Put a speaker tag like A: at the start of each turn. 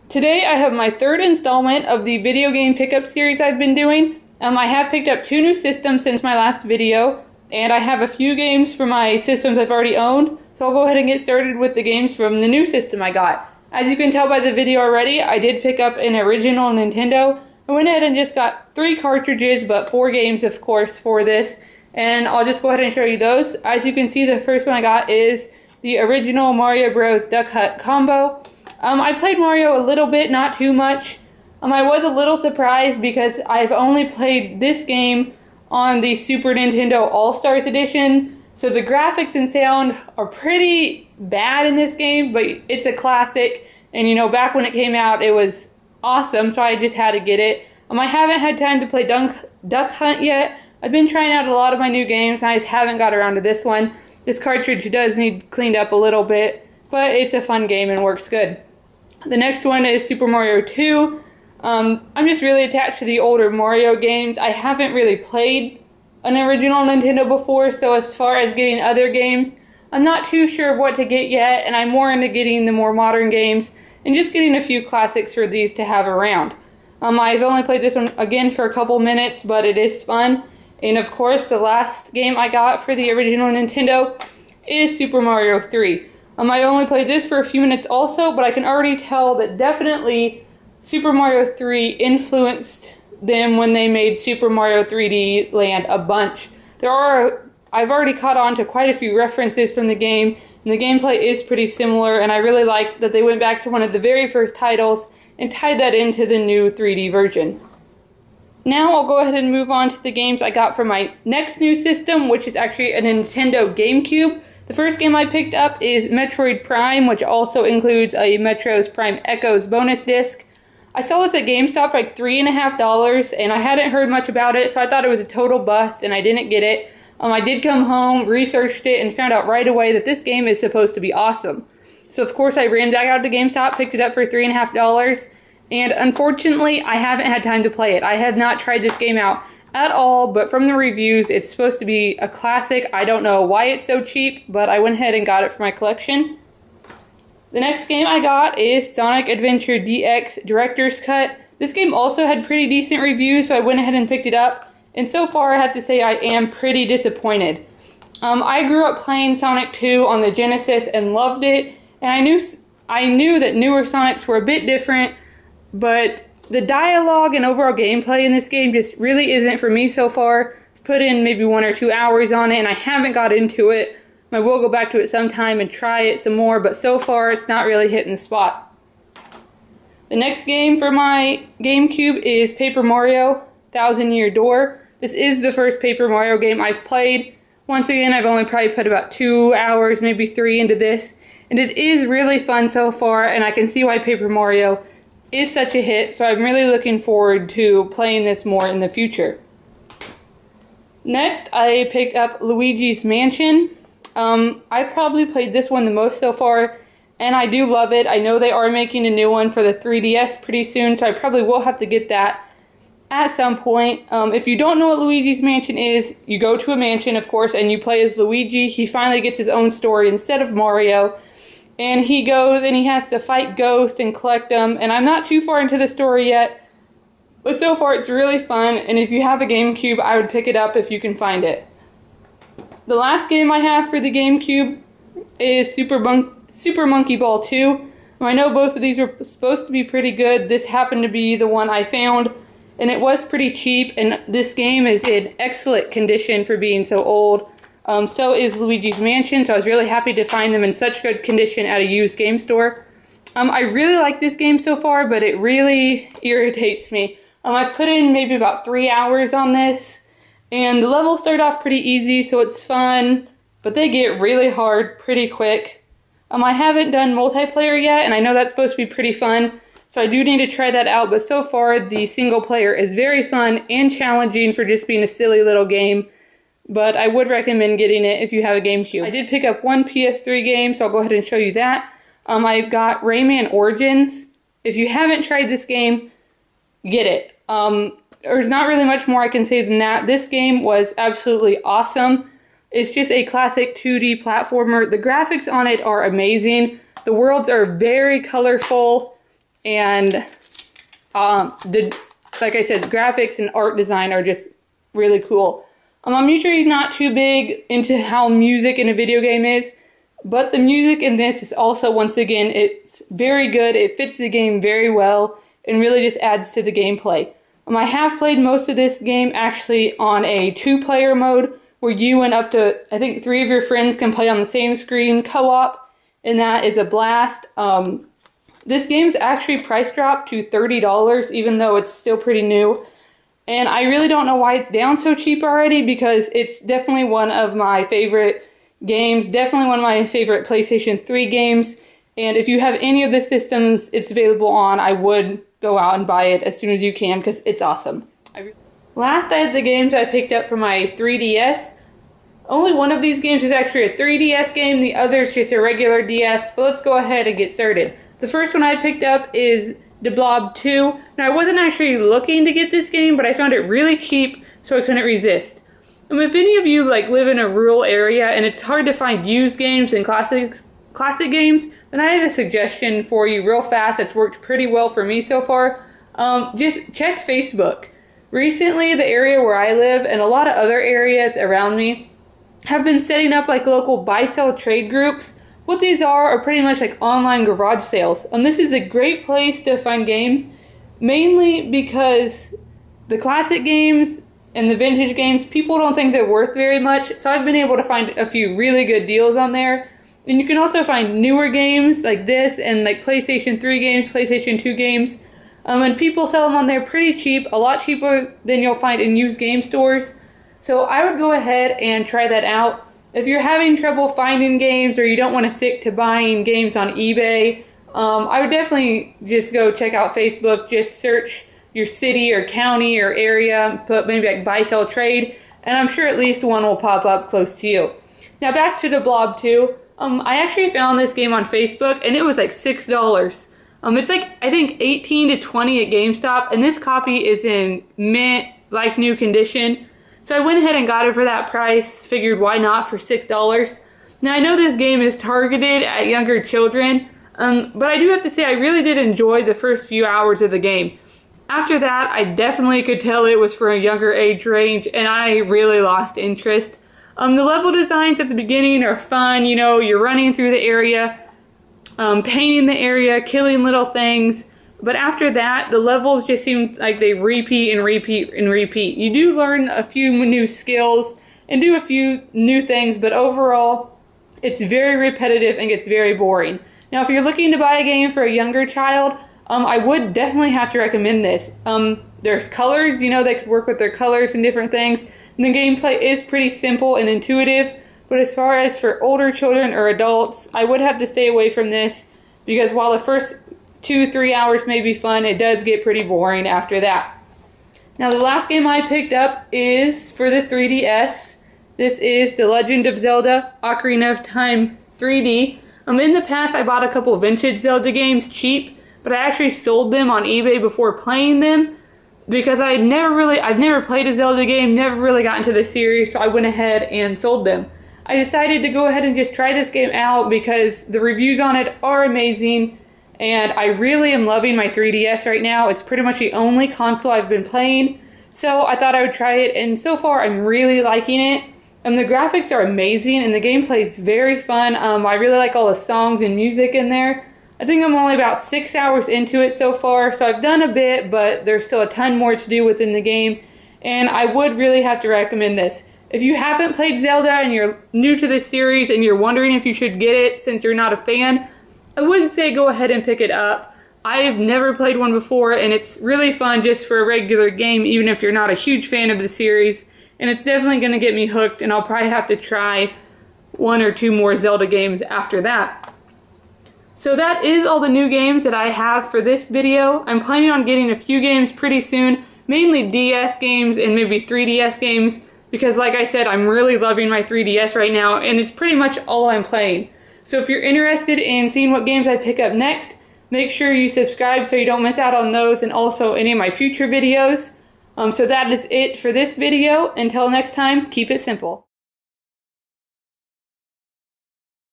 A: Today I have my third installment of the video game pickup series I've been doing. I have picked up 2 new systems since my last video, and I have a few games from my systems I've already owned, so I'll go ahead and get started with the games from the new system I got. As you can tell by the video already, I did pick up an original Nintendo. I went ahead and just got 3 cartridges, but 4 games of course for this, and I'll just go ahead and show you those. As you can see, the first one I got is the original Mario Bros. Duck Hunt combo. I played Mario a little bit, not too much. I was a little surprised because I've only played this game on the Super Nintendo All-Stars Edition, so the graphics and sound are pretty bad in this game, but it's a classic, and you know, back when it came out it was awesome, so I just had to get it. I haven't had time to play Duck Hunt yet. I've been trying out a lot of my new games, and I just haven't got around to this one. This cartridge does need cleaned up a little bit, but it's a fun game and works good. The next one is Super Mario 2. I'm just really attached to the older Mario games. I haven't really played an original Nintendo before, so as far as getting other games, I'm not too sure of what to get yet, and I'm more into getting the more modern games and just getting a few classics for these to have around. I've only played this one again for a couple minutes, but it is fun. And of course, the last game I got for the original Nintendo is Super Mario 3. I only played this for a few minutes also, but I can already tell that definitely Super Mario 3 influenced them when they made Super Mario 3D Land a bunch. I've already caught on to quite a few references from the game, and the gameplay is pretty similar, and I really like that they went back to one of the very first titles and tied that into the new 3D version. Now I'll go ahead and move on to the games I got from my next new system, which is actually a Nintendo GameCube. The first game I picked up is Metroid Prime, which also includes a Metroid Prime Echoes bonus disc. I saw this at GameStop for like $3.50, and I hadn't heard much about it, so I thought it was a total bust, and I didn't get it. I did come home, researched it, and found out right away that this game is supposed to be awesome. So of course I ran back out to GameStop, picked it up for $3.50, and unfortunately I haven't had time to play it. I have not tried this game out at all, but from the reviews it's supposed to be a classic. I don't know why it's so cheap, but I went ahead and got it for my collection. The next game I got is Sonic Adventure DX Director's Cut. This game also had pretty decent reviews, so I went ahead and picked it up, and so far I have to say I am pretty disappointed. I grew up playing Sonic 2 on the Genesis and loved it, and I knew that newer Sonics were a bit different, but the dialogue and overall gameplay in this game just really isn't for me so far. I've put in maybe 1 or 2 hours on it, and I haven't got into it. I will go back to it sometime and try it some more, but so far it's not really hitting the spot. The next game for my GameCube is Paper Mario: Thousand Year Door. This is the first Paper Mario game I've played. Once again, I've only probably put about 2 hours, maybe 3 into this, and it is really fun so far, and I can see why Paper Mario is such a hit, so I'm really looking forward to playing this more in the future. Next, I picked up Luigi's Mansion. I've probably played this one the most so far, and I do love it. I know they are making a new one for the 3DS pretty soon, so I probably will have to get that at some point. If you don't know what Luigi's Mansion is, you go to a mansion, of course, and you play as Luigi. He finally gets his own story instead of Mario. And he goes and he has to fight ghosts and collect them. And I'm not too far into the story yet, but so far it's really fun. And if you have a GameCube, I would pick it up if you can find it. The last game I have for the GameCube is Super Monkey Ball 2. I know both of these were supposed to be pretty good. This happened to be the one I found, and it was pretty cheap. And this game is in excellent condition for being so old. So is Luigi's Mansion, so I was really happy to find them in such good condition at a used game store. I really like this game so far, but it really irritates me. I've put in maybe about 3 hours on this, and the levels start off pretty easy, so it's fun, but they get really hard pretty quick. I haven't done multiplayer yet, and I know that's supposed to be pretty fun, so I do need to try that out, but so far the single player is very fun and challenging for just being a silly little game. But I would recommend getting it if you have a GameCube. I did pick up 1 PS3 game, so I'll go ahead and show you that. I got Rayman Origins. If you haven't tried this game, get it. There's not really much more I can say than that. This game was absolutely awesome. It's just a classic 2D platformer. The graphics on it are amazing. The worlds are very colorful, and like I said, graphics and art design are just really cool. I'm usually not too big into how music in a video game is, but the music in this is also, once again, it's very good. It fits the game very well and really just adds to the gameplay. I have played most of this game actually on a 2-player mode where you and up to, I think, 3 of your friends can play on the same screen co-op, and that is a blast. This game's actually price dropped to $30, even though it's still pretty new. And I really don't know why it's down so cheap already, because it's definitely one of my favorite games, definitely one of my favorite PlayStation 3 games. And if you have any of the systems it's available on, I would go out and buy it as soon as you can, because it's awesome. Last, I had the games I picked up for my 3DS. Only one of these games is actually a 3DS game, the other is just a regular DS, but let's go ahead and get started. The first one I picked up is The Blob 2. Now, I wasn't actually looking to get this game, but I found it really cheap, so I couldn't resist. If any of you live in a rural area and it's hard to find used games and classic games, then I have a suggestion for you real fast that's worked pretty well for me so far. Just check Facebook. Recently, the area where I live and a lot of other areas around me have been setting up local buy-sell trade groups. What these are pretty much online garage sales. This is a great place to find games, mainly because the classic games and the vintage games, people don't think they're worth very much, so I've been able to find a few really good deals on there. And you can also find newer games like this and PlayStation 3 games, PlayStation 2 games, and people sell them on there pretty cheap, a lot cheaper than you'll find in used game stores. So I would go ahead and try that out. If you're having trouble finding games or you don't want to stick to buying games on eBay, I would definitely just go check out Facebook. Just search your city or county or area, put maybe buy, sell, trade, and I'm sure at least one will pop up close to you. Now back to The Blob 2. I actually found this game on Facebook and it was $6. It's I think 18 to 20 at GameStop, and this copy is in mint, new condition. So I went ahead and got it for that price, figured why not for $6. Now I know this game is targeted at younger children, but I do have to say I really did enjoy the first few hours of the game. After that, I definitely could tell it was for a younger age range, and I really lost interest. The level designs at the beginning are fun, you're running through the area, painting the area, killing little things. But after that, the levels just seem like they repeat and repeat and repeat. You do learn a few new skills and do a few new things, but overall, it's very repetitive and gets very boring. Now, if you're looking to buy a game for a younger child, I would definitely have to recommend this. There's colors, they could work with their colors and different things. And the gameplay is pretty simple and intuitive, but as far as for older children or adults, I would have to stay away from this, because while the first 2-3 hours may be fun, it does get pretty boring after that. Now the last game I picked up is for the 3DS. This is The Legend of Zelda Ocarina of Time 3D. In the past I bought a couple vintage Zelda games cheap, but I actually sold them on eBay before playing them, because I've never played a Zelda game, never really got into the series, so I went ahead and sold them. I decided to go ahead and just try this game out because the reviews on it are amazing. And I really am loving my 3DS right now. It's pretty much the only console I've been playing. So I thought I would try it, and so far I'm really liking it. And the graphics are amazing, and the gameplay is very fun. I really like all the songs and music in there. I think I'm only about 6 hours into it so far, so I've done a bit, but there's still a ton more to do within the game. And I would really have to recommend this. If you haven't played Zelda and you're new to this series and you're wondering if you should get it since you're not a fan, I would say go ahead and pick it up. I've never played one before, and it's really fun just for a regular game, even if you're not a huge fan of the series. And it's definitely going to get me hooked, and I'll probably have to try 1 or 2 more Zelda games after that. So that is all the new games that I have for this video. I'm planning on getting a few games pretty soon, mainly DS games and maybe 3DS games, because like I said, I'm really loving my 3DS right now, and it's pretty much all I'm playing. So if you're interested in seeing what games I pick up next, make sure you subscribe so you don't miss out on those and also any of my future videos. So that is it for this video. Until next time, keep it simple.